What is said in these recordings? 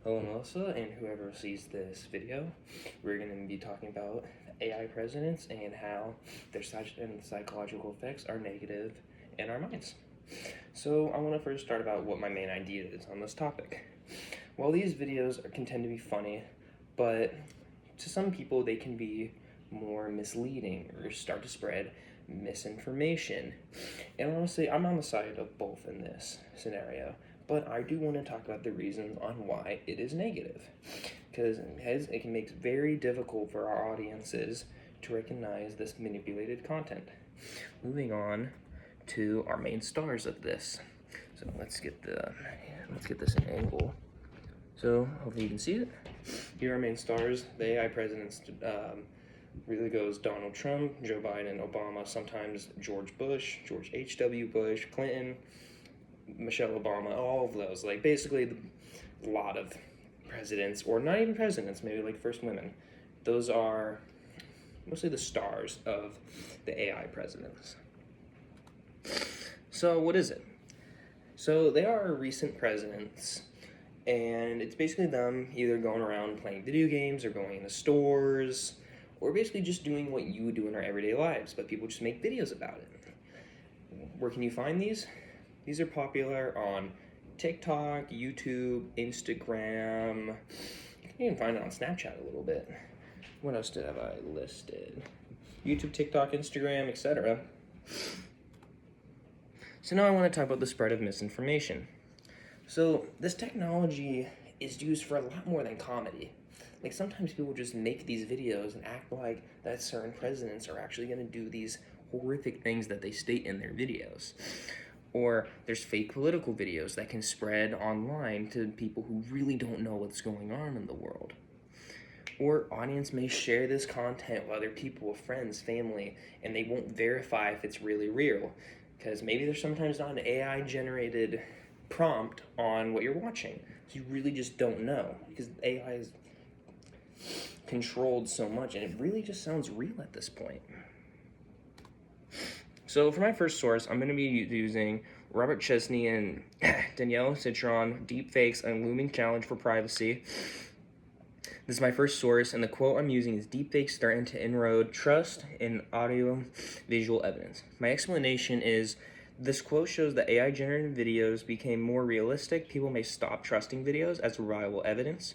Hello, Melissa, and whoever sees this video. We're going to be talking about AI presidents and how their psychological effects are negative in our minds. So I want to first start about what my main idea is on this topic. While these videos can tend to be funny, but to some people they can be more misleading or start to spread misinformation. And honestly, I'm on the side of both in this scenario, but I do want to talk about the reasons on why it is negative, because it can make it very difficult for our audiences to recognize this manipulated content. Moving on to our main stars of this. So let's get this in angle. So hopefully you can see it. Here are our main stars. The AI presidents really goes Donald Trump, Joe Biden, Obama, sometimes George Bush, George H.W. Bush, Clinton, Michelle Obama, all of those. Like basically a lot of presidents, or not even presidents, maybe like first women. Those are mostly the stars of the AI presidents. So what is it? So they are recent presidents, and it's basically them either going around playing video games or going into stores, or basically just doing what you would do in our everyday lives, but people just make videos about it. Where can you find these? These are popular on TikTok, YouTube, Instagram. You can even find it on Snapchat a little bit. What else have I listed? YouTube, TikTok, Instagram, etc. So now I want to talk about the spread of misinformation. So this technology is used for a lot more than comedy. Like sometimes people just make these videos and act like that certain presidents are actually going to do these horrific things that they state in their videos. Or there's fake political videos that can spread online to people who really don't know what's going on in the world. Or audience may share this content with other people, friends, family, and they won't verify if it's really real, because maybe there's sometimes not an AI generated prompt on what you're watching. So you really just don't know, because AI is controlled so much and it really just sounds real at this point. So for my first source, I'm going to be using Robert Chesney and Danielle Citron, Deepfakes and Looming Challenge for Privacy. This is my first source, and the quote I'm using is "Deepfakes threaten to erode trust in audio-visual evidence." My explanation is, this quote shows that AI-generated videos became more realistic. People may stop trusting videos as reliable evidence.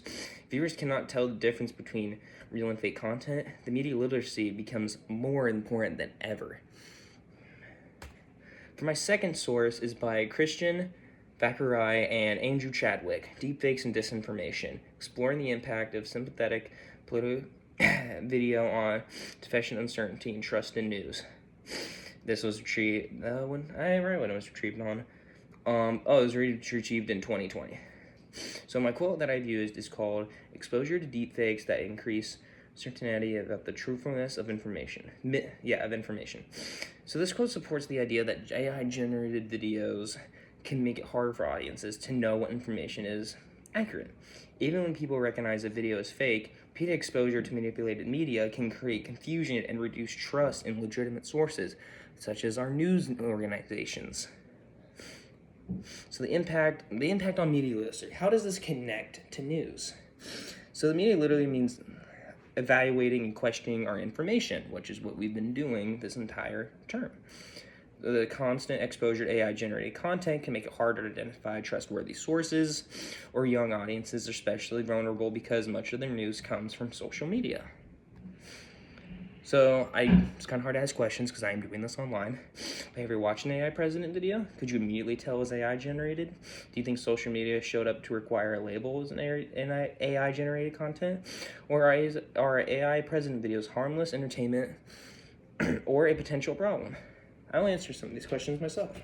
Viewers cannot tell the difference between real and fake content. The media literacy becomes more important than ever. For my second source is by Christian Thackeray and Andrew Chadwick, Deepfakes and Disinformation, exploring the impact of sympathetic political video on defection, uncertainty, and trust in news. This was retrieved, when it was retrieved on, it was retrieved in 2020. So my quote that I've used is called "Exposure to Deepfakes that Increase Certainty about the Truthfulness of Information." So this quote supports the idea that AI-generated videos can make it harder for audiences to know what information is accurate. Even when people recognize a video is fake, repeated exposure to manipulated media can create confusion and reduce trust in legitimate sources, such as our news organizations. So the impact on media literacy. How does this connect to news? So the media literally means evaluating and questioning our information, which is what we've been doing this entire term. The constant exposure to AI-generated content can make it harder to identify trustworthy sources, or young audiences are especially vulnerable because much of their news comes from social media. So it's kind of hard to ask questions because I am doing this online. If you're watching an AI president video, could you immediately tell it was AI generated? Do you think social media showed up to require a label as an AI generated content? Or are AI president videos harmless entertainment or a potential problem? I'll answer some of these questions myself.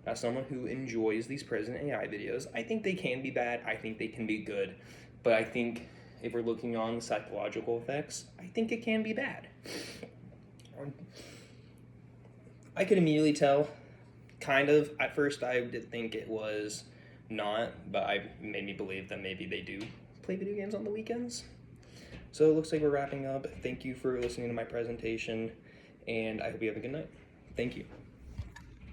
As someone who enjoys these president AI videos, I think they can be bad, I think they can be good, but I think if we're looking on the psychological effects, I think it can be bad. I could immediately tell, kind of. At first I did think it was not, but it made me believe that maybe they do play video games on the weekends. So it looks like we're wrapping up. Thank you for listening to my presentation, and I hope you have a good night. Thank you.